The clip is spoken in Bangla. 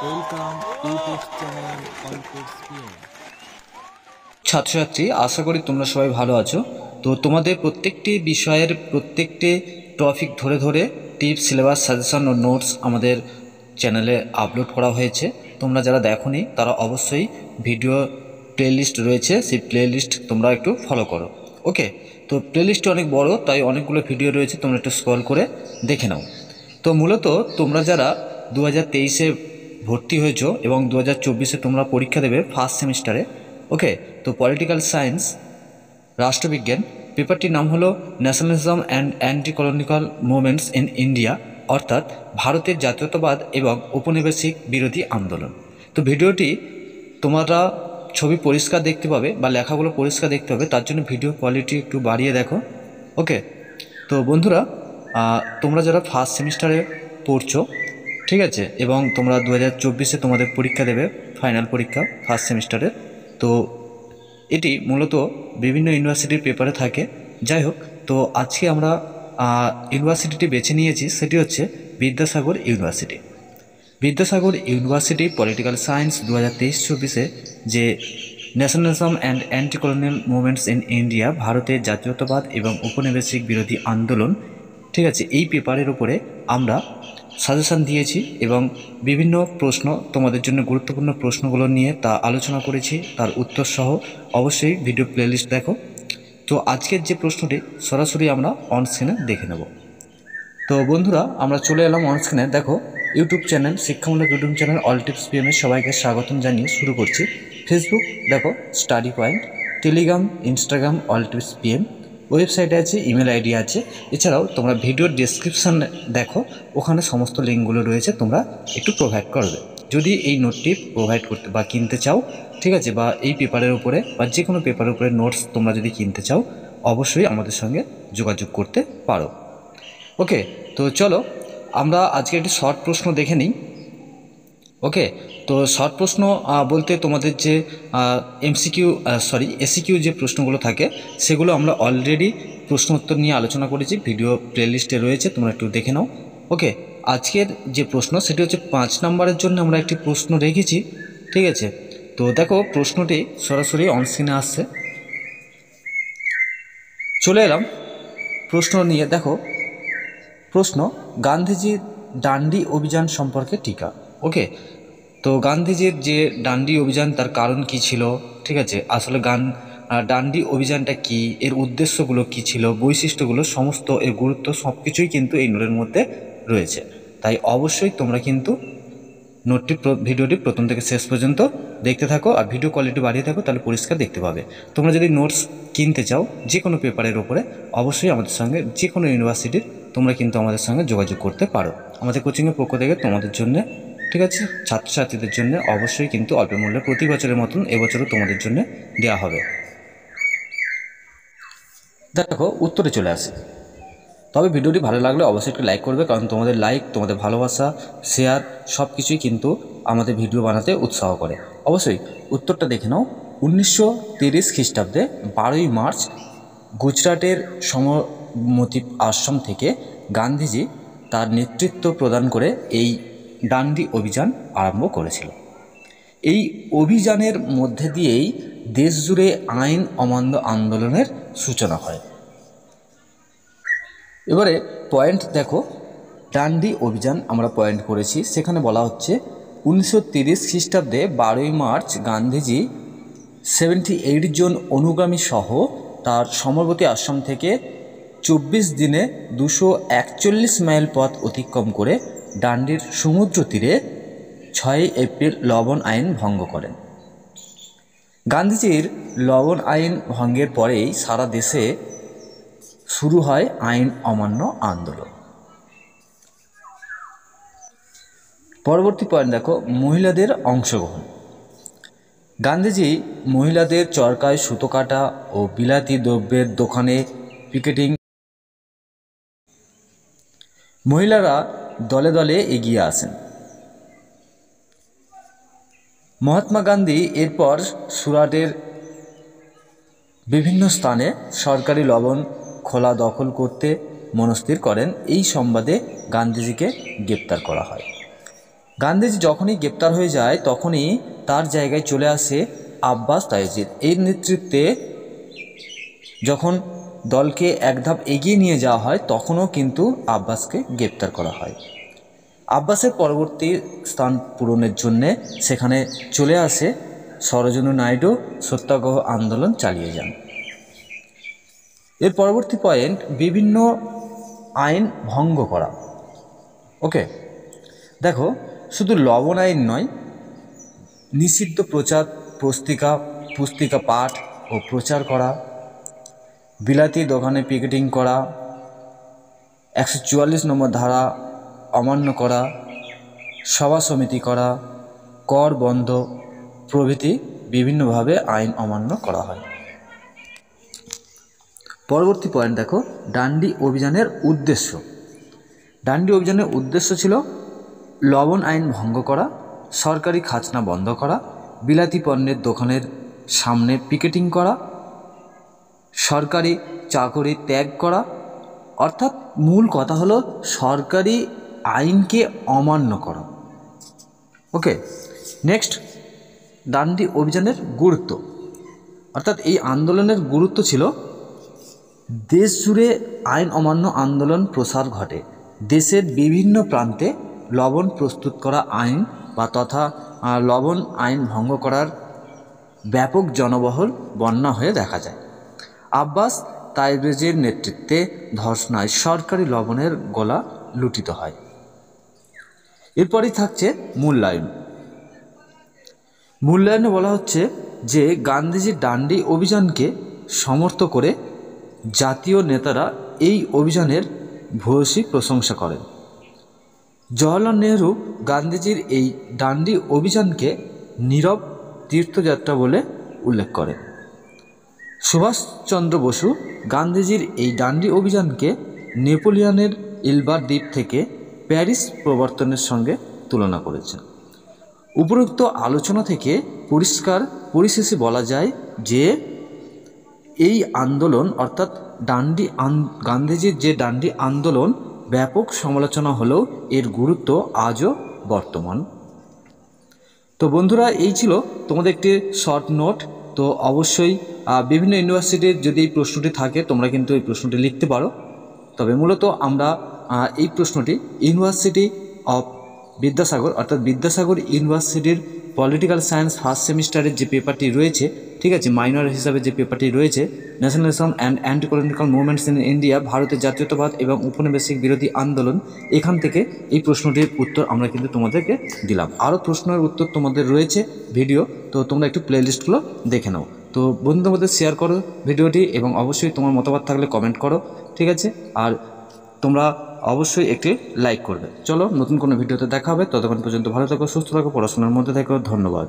Welcome YouTube channel Politics PM. ছাত্রছাত্রী, আশা করি তোমরা সবাই ভালো আছো। তো তোমাদের প্রত্যেকটি বিষয়ের প্রত্যেকটি টপিক ধরে ধরে টিপস, সিলেবাস, সাজেশন ও নোটস আমাদের চ্যানেলে আপলোড করা হয়েছে। তোমরা যারা দেখোনি তারা অবশ্যই ভিডিও প্লেলিস্ট রয়েছে, সেই প্লেলিস্ট তোমরা একটু ফলো করো। ওকে, তো প্লেলিস্টটি অনেক বড়, তাই অনেকগুলো ভিডিও রয়েছে, তোমরা একটু স্ক্রল করে দেখে নাও। তো মূলত তোমরা যারা 2023-এ ভর্তি হয়েছো এবং 2024-এ তোমরা পরীক্ষা দেবে ফার্স্ট সেমিস্টারে। ওকে, তো পলিটিক্যাল সায়েন্স, রাষ্ট্রবিজ্ঞান, পেপারটির নাম হলো nationalism and anti colonial movements in India, অর্থাৎ ভারতের জাতীয়তাবাদ এবং ঔপনিবেশিক বিরোধী আন্দোলন। তো ভিডিওটি তোমরা ছবি পরিষ্কার দেখতে পাবে বা লেখাগুলো পরিষ্কার দেখতে পাবে, তার জন্য ভিডিও কোয়ালিটি একটু বাড়িয়ে দেখো। ওকে, তো বন্ধুরা, তোমরা যারা ফার্স্ট সেমিস্টারে পড়ছো, ঠিক আছে, এবং তোমরা 2024-এ তোমাদের পরীক্ষা দেবে, ফাইনাল পরীক্ষা ফার্স্ট সেমিস্টারের। তো এটি মূলত বিভিন্ন ইউনিভার্সিটির পেপারে থাকে। যাই হোক, তো আজকে আমরা ইউনিভার্সিটিটি বেছে নিয়েছি, সেটি হচ্ছে Vidyasagar university. Vidyasagar university political science 2023-24-এ যে nationalism and anti colonial movements in India, ভারতের জাতীয়তাবাদ এবং উপনিবেশিক বিরোধী আন্দোলন, ঠিক আছে, এই পেপারের উপরে আমরা সাজেশান দিয়েছি এবং বিভিন্ন প্রশ্ন, তোমাদের জন্য গুরুত্বপূর্ণ প্রশ্নগুলো নিয়ে তা আলোচনা করেছি, তার উত্তর সহ। অবশ্যই ভিডিও প্লেলিস্ট দেখো। তো আজকের যে প্রশ্নটি সরাসরি আমরা অনস্ক্রিনে দেখে নেব। তো বন্ধুরা, আমরা চলে এলাম অনস্ক্রিনে। দেখো, ইউটিউব চ্যানেল, শিক্ষামূলক ইউটিউব চ্যানেল অল টিপস পিএমের সবাইকে স্বাগতম জানিয়ে শুরু করছি। ফেসবুক দেখো study point, Telegram, Instagram all tips PM, ওয়েবসাইটে আছে, ইমেল আইডি আছে। এছাড়াও তোমরা ভিডিওর ডেসক্রিপশান দেখো, ওখানে সমস্ত লিঙ্কগুলো রয়েছে, তোমরা একটু প্রোভাইড করবে। যদি এই নোটটি প্রোভাইড করতে বা কিনতে চাও, ঠিক আছে, বা এই পেপারের উপরে বা যে কোনো পেপারের উপরে নোটস তোমরা যদি কিনতে চাও, অবশ্যই আমাদের সঙ্গে যোগাযোগ করতে পারো। ওকে, তো চলো আমরা আজকে একটি শর্ট প্রশ্ন দেখে নিই। ওকে, তো শর্ট প্রশ্ন বলতে তোমাদের যে এসিকিউ যে প্রশ্নগুলো থাকে, সেগুলো আমরা অলরেডি প্রশ্ন উত্তর নিয়ে আলোচনা করেছি, ভিডিও প্লেলিস্টে রয়েছে, তোমরা একটু দেখে নাও। ওকে, আজকের যে প্রশ্ন সেটি হচ্ছে 5 নম্বরের জন্য আমরা একটি প্রশ্ন রেখেছি, ঠিক আছে। তো দেখো, প্রশ্নটি সরাসরি অনস্ক্রিনে আসছে। চলে এলাম প্রশ্ন নিয়ে। দেখো প্রশ্ন, গান্ধীজির ডান্ডি অভিযান সম্পর্কে টিকা। ওকে, তো গান্ধীজির যে ডান্ডি অভিযান, তার কারণ কি ছিল, ঠিক আছে, আসলে ডান্ডি অভিযানটা কি, এর উদ্দেশ্যগুলো কি ছিল, বৈশিষ্ট্যগুলো, সমস্ত এর গুরুত্ব সব কিছুই কিন্তু এই নোটের মধ্যে রয়েছে। তাই অবশ্যই তোমরা কিন্তু ভিডিওটি প্রথম থেকে শেষ পর্যন্ত দেখতে থাকো, আর ভিডিও কোয়ালিটি বাড়িয়ে থাকো, তাহলে পরিষ্কার দেখতে পাবে। তোমরা যদি নোটস কিনতে চাও যে কোনো পেপারের ওপরে, অবশ্যই আমাদের সঙ্গে, যে কোনো ইউনিভার্সিটির, তোমরা কিন্তু আমাদের সঙ্গে যোগাযোগ করতে পারো। আমাদের কোচিংয়ের পক্ষ থেকে তোমাদের জন্য, ঠিক আছে, ছাত্রছাত্রীদের জন্য অবশ্যই কিন্তু অল্প মূল্যে প্রতি বছরের মতন এবছরও তোমাদের জন্য দেওয়া হবে। দেখো উত্তরে চলে আসে। তবে ভিডিওটি ভালো লাগলে অবশ্যই একটু লাইক করবে, কারণ তোমাদের লাইক, তোমাদের ভালোবাসা, শেয়ার সব কিছুই কিন্তু আমাদের ভিডিও বানাতে উৎসাহ করে। অবশ্যই উত্তরটা দেখে নাও। 1930 খ্রিস্টাব্দে 12ই মার্চ গুজরাটের সবরমতী আশ্রম থেকে গান্ধীজি তার নেতৃত্ব প্রদান করে এই ডান্ডি অভিযান আরম্ভ করেছিল। এই অভিযানের মধ্যে দিয়েই দেশজুড়ে আইন অমান্য আন্দোলনের সূচনা হয়। এবারে পয়েন্ট দেখো, ডান্ডি অভিযান আমরা পয়েন্ট করেছি, সেখানে বলা হচ্ছে 1930 খ্রিস্টাব্দে 12ই মার্চ গান্ধীজি 78 জন অনুগামী সহ তার সবরমতী আশ্রম থেকে 24 দিনে 241 মাইল পথ অতিক্রম করে ডান্ডির সমুদ্র তীরে 6 এপ্রিল লবণ আইন ভঙ্গ করেন। গান্ধীজির লবণ আইন ভঙ্গের পরেই সারা দেশে শুরু হয় আইন অমান্য আন্দোলন। পরবর্তী পয়েন্ট দেখো, মহিলাদের অংশগ্রহণ। গান্ধীজি মহিলাদের চরকায় সুতো কাটা ও বিলাতি দ্রব্যের দোকানে পিকেটিং, মহিলারা দলে দলে এগিয়ে আসেন। মহাত্মা গান্ধী এরপর সুরাটের বিভিন্ন স্থানে সরকারি লবণ খোলা দখল করতে মনস্থির করেন। এই সংবাদে গান্ধীজিকে গ্রেপ্তার করা হয়। গান্ধীজি যখনই গ্রেপ্তার হয়ে যায় তখনই তার জায়গায় চলে আসে আব্বাস তাইজির। এর নেতৃত্বে যখন দলকে এক ধাপ এগিয়ে নিয়ে যাওয়া হয় তখনও কিন্তু আব্বাসকে গ্রেপ্তার করা হয়। আব্বাসের পরবর্তী স্থান পূরণের জন্যে সেখানে চলে আসে সরোজিনী নাইডু, সত্যাগ্রহ আন্দোলন চালিয়ে যান। এর পরবর্তী পয়েন্ট বিভিন্ন আইন ভঙ্গ করা। ওকে, দেখো শুধু লবণ আইন নয়, নিষিদ্ধ প্রচার পুস্তিকা পাঠ ও প্রচার করা, বিলাতি দোকানে পিকেটিং করা, 144 নম্বর ধারা অমান্য করা, সভা সমিতি করা, কর বন্ধ প্রভৃতি বিভিন্নভাবে আইন অমান্য করা হয়। পরবর্তী পয়েন্ট দেখো, ডান্ডি অভিযানের উদ্দেশ্য। ডান্ডি অভিযানের উদ্দেশ্য ছিল লবণ আইন ভঙ্গ করা, সরকারি খাজনা বন্ধ করা, বিলাতি পণ্যের দোকানের সামনে পিকেটিং করা, সরকারি চাকরি ত্যাগ করা। অর্থাৎ মূল কথা হলো সরকারি আইনকে অমান্য করা। ওকে, নেক্সট, ডান্ডি অভিযানের গুরুত্ব। অর্থাৎ এই আন্দোলনের গুরুত্ব ছিল দেশ জুড়ে আইন অমান্য আন্দোলন প্রসার ঘটে। দেশের বিভিন্ন প্রান্তে লবণ প্রস্তুত করা আইন তথা লবণ আইন ভঙ্গ করার ব্যাপক জনবহুল বন্যা হয়ে দেখা যায়। আব্বাস তাইজির নেতৃত্বে ধর্ষণায় সরকারি লবণের গোলা লুঠিত হয়। এরপরই থাকছে মূল্যায়ন। মূল্যায়নে বলা হচ্ছে যে গান্ধীজির ডান্ডি অভিযানকে সমর্থন করে জাতীয় নেতারা এই অভিযানের ভূয়সী প্রশংসা করেন। জওহরলাল নেহরু গান্ধীজির এই ডান্ডি অভিযানকে নীরব তীর্থযাত্রা বলে উল্লেখ করেন। সুভাষচন্দ্র বসু গান্ধীজির এই ডান্ডি অভিযানকে নেপোলিয়নের ইলবার দ্বীপ থেকে প্যারিস প্রবর্তনের সঙ্গে তুলনা করেছেন। উপরোক্ত আলোচনা থেকে পরিশেষে বলা যায় যে এই আন্দোলন অর্থাৎ গান্ধীজির যে ডান্ডি আন্দোলন ব্যাপক সমালোচনা হলেও এর গুরুত্ব আজও বর্তমান। তো বন্ধুরা, এই ছিল তোমাদের একটি শর্ট নোট। তো অবশ্যই বিভিন্ন ইউনিভার্সিটির যদি এই প্রশ্নটি থাকে তোমরা কিন্তু এই প্রশ্নটি লিখতে পারো। তবে মূলত আমরা এই প্রশ্নটি ইউনিভার্সিটি অফ বিদ্যাসাগর অর্থাৎ বিদ্যাসাগর ইউনিভার্সিটির পলিটিক্যাল সায়েন্স ফার্স্ট সেমিস্টারের যে পেপারটি রয়েছে, ঠিক আছে, মাইনর হিসাবে যে পেপারটি রয়েছে, nationalism and anti colonial movements in India, ভারতের জাতীয়তাবাদ এবং উপনিবেশিক বিরোধী আন্দোলন, এখান থেকে এই প্রশ্নটির উত্তর আমরা কিন্তু তোমাদেরকে দিলাম। আরও প্রশ্নের উত্তর তোমাদের রয়েছে ভিডিও, তো তোমরা একটু প্লেলিস্টগুলো দেখে নাও। তো বন্ধুদের মধ্যে শেয়ার করো ভিডিওটি এবং অবশ্যই তোমার মতামত থাকলে কমেন্ট করো, ঠিক আছে। আর তোমরা অবশ্যই একটি লাইক করবে। চলো নতুন কোনো ভিডিওতে দেখা হবে, ততক্ষণ পর্যন্ত ভালো থাকো, সুস্থ থাকো, পড়াশোনার মধ্যে থাকো। ধন্যবাদ।